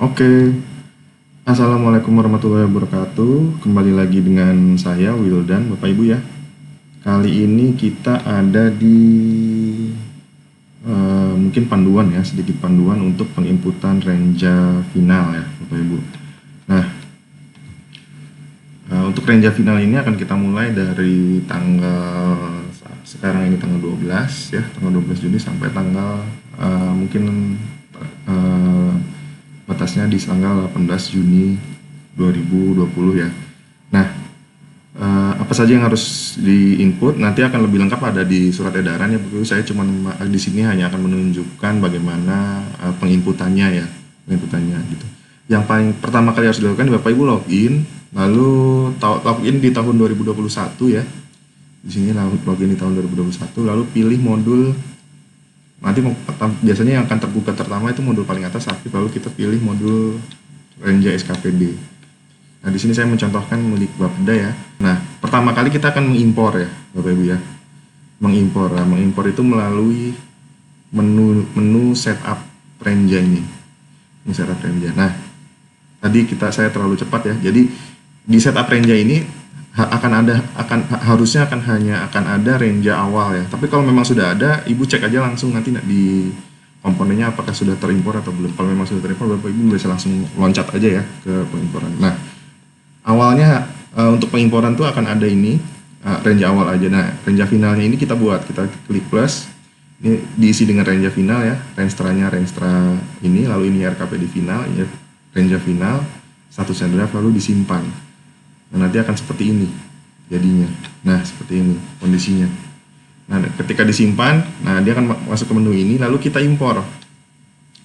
Oke, Assalamualaikum warahmatullahi wabarakatuh. Kembali lagi dengan saya Wildan, Bapak Ibu ya. Kali ini kita ada di mungkin panduan ya, sedikit panduan untuk penginputan renja final ya, Bapak Ibu. Nah, untuk renja final ini akan kita mulai dari tanggal sekarang ini tanggal 12 ya, tanggal 12 Juni sampai tanggal mungkin eh, batasnya di tanggal 18 Juni 2020 ya. Nah, apa saja yang harus di-input nanti akan lebih lengkap ada di surat edaran ya Bapak Ibu. Saya cuma di sini hanya akan menunjukkan bagaimana penginputannya ya, penginputannya gitu. Yang paling pertama kali harus dilakukan Bapak Ibu login, lalu login di tahun 2021 ya. Di sini login di tahun 2021, lalu pilih modul. Nanti biasanya yang akan terbuka pertama itu modul paling atas aktif, lalu kita pilih modul Renja SKPD. Nah, di sini saya mencontohkan milik Bapeda ya. Nah, pertama kali kita akan mengimpor ya, Bapak Ibu ya. Mengimpor. Nah, mengimpor itu melalui menu setup Renja ini. Ini setup Renja. Nah, tadi saya terlalu cepat ya. Jadi di setup Renja ini harusnya hanya akan ada Renja awal ya. Tapi kalau memang sudah ada, Ibu cek aja langsung nanti di komponennya apakah sudah terimpor atau belum. Kalau memang sudah terimpor, Bapak Ibu bisa langsung loncat aja ya ke pengimporan. Nah, awalnya untuk pengimporan tuh akan ada ini renja awal aja. Nah, renja finalnya ini kita klik plus. Ini diisi dengan renja final ya, renstranya renstra ini, lalu ini RKPD final, ya, renja final, status draft lalu disimpan. Nah, nanti akan seperti ini jadinya. Nah, seperti ini kondisinya. Nah, ketika disimpan, nah dia akan masuk ke menu ini, lalu kita impor.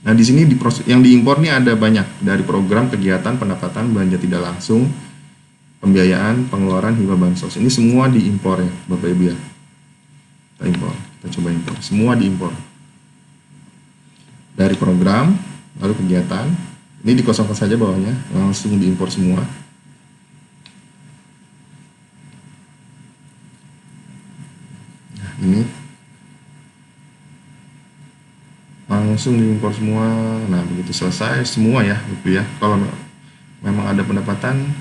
Nah, di sini yang diimpor nih ada banyak dari program, kegiatan, pendapatan, belanja tidak langsung, pembiayaan, pengeluaran, hibah bansos. Ini semua diimpor ya, Bapak Ibu ya. Kita impor, kita coba impor. Semua diimpor. Dari program, lalu kegiatan. Ini dikosongkan saja bawahnya, langsung diimpor semua. Nah, ini langsung diimpor semua. Nah, begitu selesai semua ya, Bapak ya. Kalau memang ada pendapatan,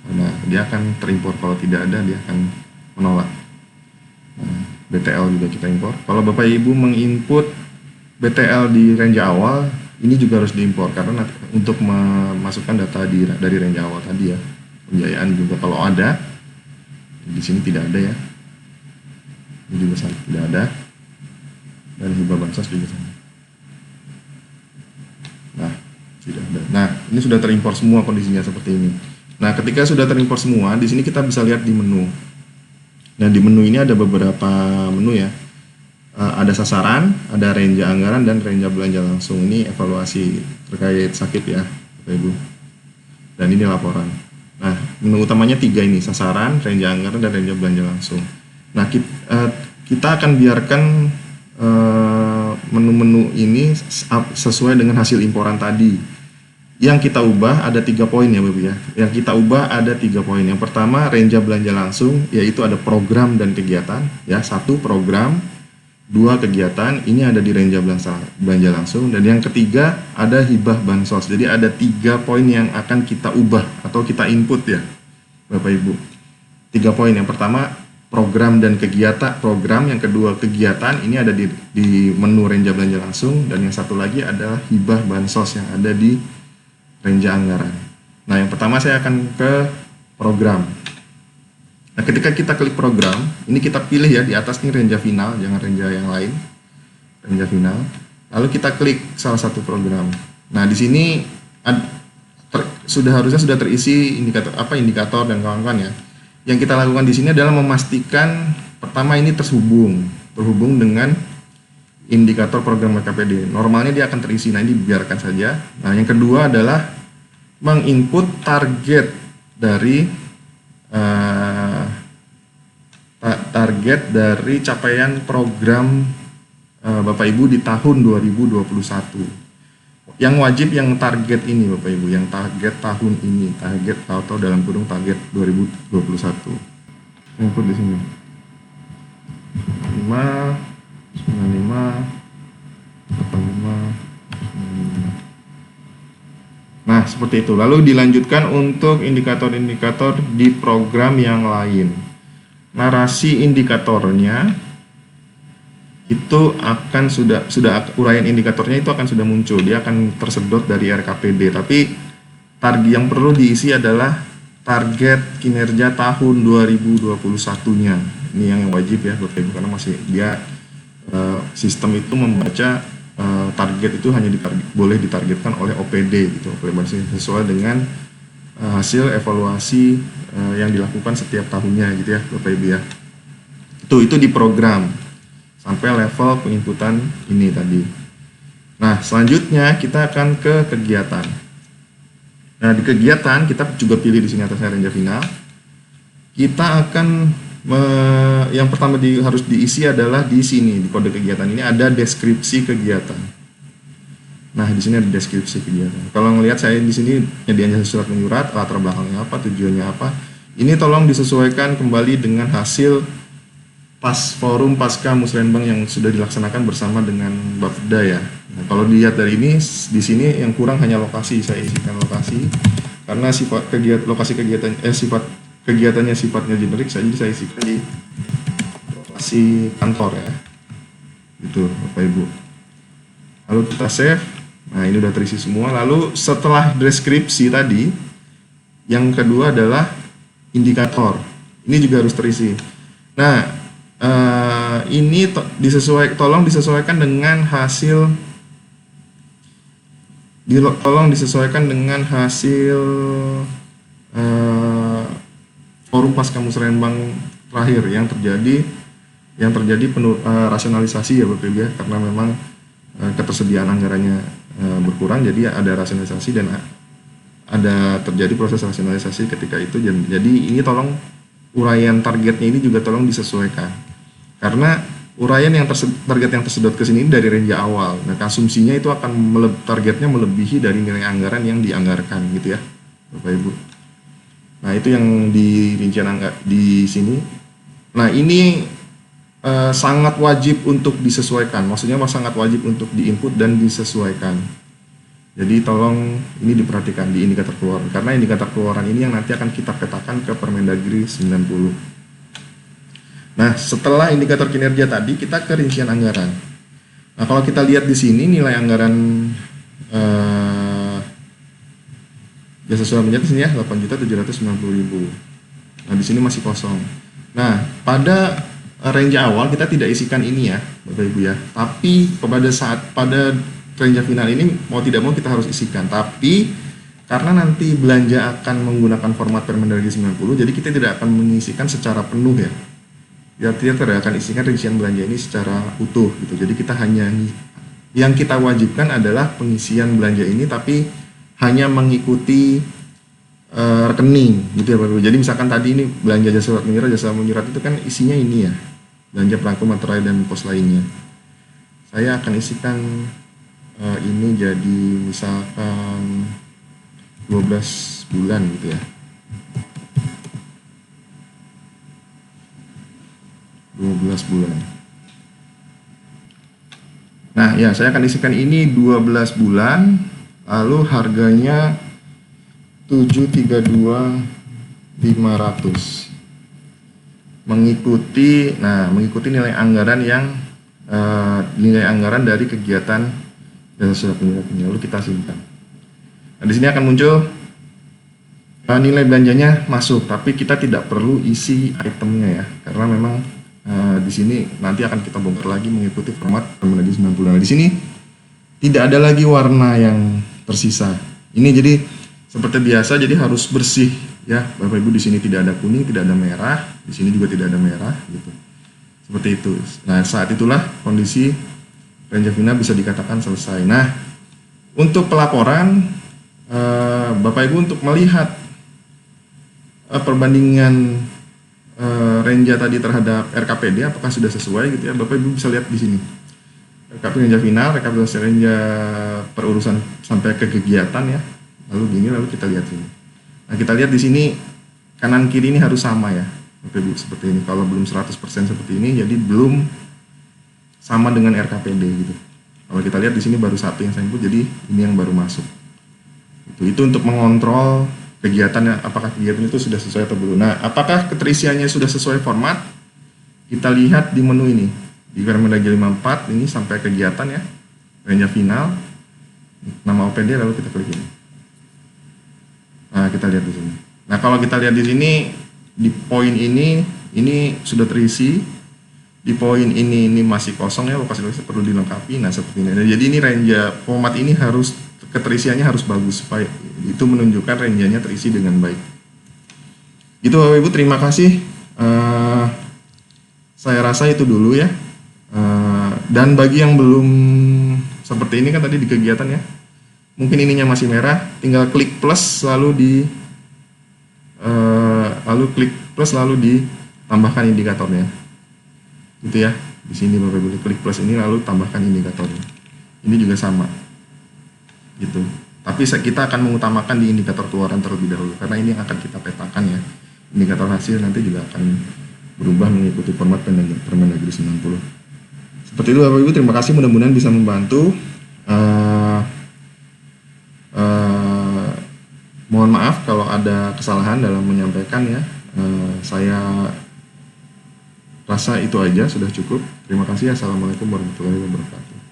nah dia akan terimpor. Kalau tidak ada, dia akan menolak. Nah, BTL juga kita impor. Kalau Bapak Ibu menginput BTL di renja awal, ini juga harus diimpor karena untuk memasukkan data dari renja awal tadi ya. Pembiayaan juga kalau ada, di sini tidak ada ya. Ini juga tidak ada. Dan hibah bansos juga sama. Nah, tidak ada. Nah, ini sudah terimpor semua kondisinya seperti ini. Nah, ketika sudah terimpor semua, di sini kita bisa lihat di menu. Nah, di menu ini ada beberapa menu ya. Ada sasaran, ada renja anggaran, dan renja belanja langsung. Ini evaluasi terkait sakit ya, Bapak Ibu. Dan ini laporan. Nah, menu utamanya 3 ini, sasaran, renja anggaran, dan renja belanja langsung. Nah, kita akan biarkan menu-menu ini sesuai dengan hasil imporan tadi. Yang kita ubah ada 3 poin ya Bapak ya. Yang kita ubah ada 3 poin. Yang pertama renja belanja langsung, yaitu ada program dan kegiatan ya. 1 program, 2 kegiatan, ini ada di renja belanja langsung. Dan yang ketiga ada hibah bansos. Jadi ada 3 poin yang akan kita ubah atau kita input ya Bapak Ibu. 3 poin. Yang pertama program dan kegiatan, program. Yang kedua kegiatan, ini ada di menu renja belanja langsung. Dan yang satu lagi adalah hibah bansos yang ada di renja anggaran. Nah, yang pertama saya akan ke program. Nah, ketika kita klik program, ini kita pilih ya di atas nih renja final, jangan renja yang lain. Renja final. Lalu kita klik salah satu program. Nah, di sini harusnya sudah terisi indikator dan kawan-kawan ya. Yang kita lakukan di sini adalah memastikan pertama ini terhubung dengan indikator program KPD. Normalnya dia akan terisi, nah ini biarkan saja. Nah, yang kedua adalah menginput target dari capaian program Bapak Ibu di tahun 2021. Yang wajib yang target ini Bapak Ibu, yang target tahun ini, target atau dalam kurung target 2021. Input di sini. 5 95 85 95 Nah, seperti itu. Lalu dilanjutkan untuk indikator-indikator di program yang lain. Narasi indikatornya itu akan sudah uraian indikatornya itu akan sudah muncul. Dia akan tersedot dari RKPD. Tapi target yang perlu diisi adalah target kinerja tahun 2021-nya. Ini yang wajib ya Bapak Ibu, karena masih dia sistem itu membaca target itu hanya boleh ditargetkan oleh OPD gitu, sesuai dengan hasil evaluasi yang dilakukan setiap tahunnya gitu ya Bapak Ibu ya. Itu di program sampai level penginputan ini tadi. Nah, selanjutnya kita akan ke kegiatan. Nah, di kegiatan kita juga pilih di sini atasnya Renja Final. Kita akan yang pertama harus diisi adalah di sini di kode kegiatan ini ada deskripsi kegiatan. Nah, di sini ada deskripsi kegiatan. Kalau ngelihat saya di sini nyediain jasa surat menyurat, latar belakangnya apa, tujuannya apa. Ini tolong disesuaikan kembali dengan hasil forum pasca Musrenbang yang sudah dilaksanakan bersama dengan Bapeda ya. Nah, kalau dilihat dari ini di sini yang kurang hanya lokasi, saya isikan lokasi karena sifat kegiatannya sifatnya generik, jadi saya isikan di lokasi kantor ya. Gitu Bapak Ibu. Lalu kita save. Nah, ini udah terisi semua. Lalu setelah deskripsi tadi, yang kedua adalah indikator. Ini juga harus terisi. Nah, ini tolong disesuaikan dengan hasil forum pasca Musrenbang terakhir yang terjadi rasionalisasi ya Bapak Ibu ya, karena memang ketersediaan anggarannya berkurang, jadi ada rasionalisasi dan ada terjadi proses rasionalisasi ketika itu. Jadi ini tolong uraian targetnya ini juga tolong disesuaikan, karena uraian target yang tersedot ke sini dari renja awal. Nah, asumsinya itu akan targetnya melebihi dari nilai anggaran yang dianggarkan gitu ya Bapak Ibu. Nah, itu yang di rincian di sini. Nah, ini sangat wajib untuk disesuaikan. Maksudnya sangat wajib untuk diinput dan disesuaikan. Jadi tolong ini diperhatikan di indikator keluaran, karena indikator keluaran ini yang nanti akan kita petakan ke Permendagri 90. Nah, setelah indikator kinerja tadi kita ke rincian anggaran. Nah, kalau kita lihat di sini nilai anggaran jasa surat menyurat di sini ya 8.790.000. Nah, di sini masih kosong. Nah, pada range awal kita tidak isikan ini ya, Bapak Ibu ya. Tapi pada range final ini mau tidak mau kita harus isikan. Tapi karena nanti belanja akan menggunakan format Permendagri 90, jadi kita tidak akan mengisikan secara penuh ya. Ya, tidak akan isikan rincian belanja ini secara utuh gitu. Jadi kita hanya yang kita wajibkan adalah pengisian belanja ini, tapi hanya mengikuti rekening gitu ya Bapak Ibu. Jadi misalkan tadi ini belanja jasa menyurat itu kan isinya ini ya, belanja perangko materai dan pos lainnya. Saya akan isikan ini jadi misalkan 12 bulan gitu ya. 12 bulan. Nah, ya saya akan isikan ini 12 bulan. Lalu harganya 732.500. Mengikuti nilai anggaran dari kegiatan jasa surat menyurat ini. Lalu kita simpan. Nah, di sini akan muncul nilai belanjanya masuk, tapi kita tidak perlu isi itemnya ya, karena memang di sini nanti akan kita bongkar lagi mengikuti format Permendagri 90. Nah, di sini tidak ada lagi warna yang tersisa. Ini jadi seperti biasa, jadi harus bersih ya Bapak Ibu. Di sini tidak ada kuning, tidak ada merah, di sini juga tidak ada merah gitu. Seperti itu. Nah, saat itulah kondisi range final bisa dikatakan selesai. Nah, untuk pelaporan Bapak Ibu untuk melihat perbandingan renja tadi terhadap RKPD apakah sudah sesuai gitu ya, Bapak Ibu bisa lihat di sini. RKP renja final, rekapitulasi renja perurusan sampai ke kegiatan ya. Lalu kita lihat sini. Nah, kita lihat di sini kanan kiri ini harus sama ya Bapak Ibu, seperti ini. Kalau belum 100% seperti ini, jadi belum sama dengan RKPD gitu. Kalau kita lihat di sini baru satu yang saya input, jadi ini yang baru masuk. Itu untuk mengontrol kegiatannya, apakah kegiatan itu sudah sesuai atau belum. Nah, apakah keterisiannya sudah sesuai format? Kita lihat di menu ini. Di Permendagri 54 ini sampai kegiatan ya, range final, nama OPD, lalu kita klik ini. Nah, kita lihat di sini. Nah, kalau kita lihat di sini, di poin ini sudah terisi. Di poin ini masih kosong ya, lokasi perlu dilengkapi. Nah, seperti ini. Jadi ini range format ini harus keterisiannya harus bagus supaya itu menunjukkan range-nya terisi dengan baik. Itu Bapak Ibu, terima kasih. Saya rasa itu dulu ya. Dan bagi yang belum seperti ini kan tadi di kegiatan ya, mungkin ininya masih merah, tinggal klik plus lalu klik plus lalu ditambahkan indikatornya. Gitu ya. Di sini Bapak Ibu klik plus ini lalu tambahkan indikatornya. Ini juga sama. Gitu. Tapi kita akan mengutamakan di indikator keluaran terlebih dahulu karena ini yang akan kita petakan ya. Indikator hasil nanti juga akan berubah mengikuti format Permendagri 90. Seperti itu Bapak Ibu, terima kasih, mudah-mudahan bisa membantu. Mohon maaf kalau ada kesalahan dalam menyampaikan ya. Saya rasa itu aja sudah cukup. Terima kasih. Assalamualaikum warahmatullahi wabarakatuh.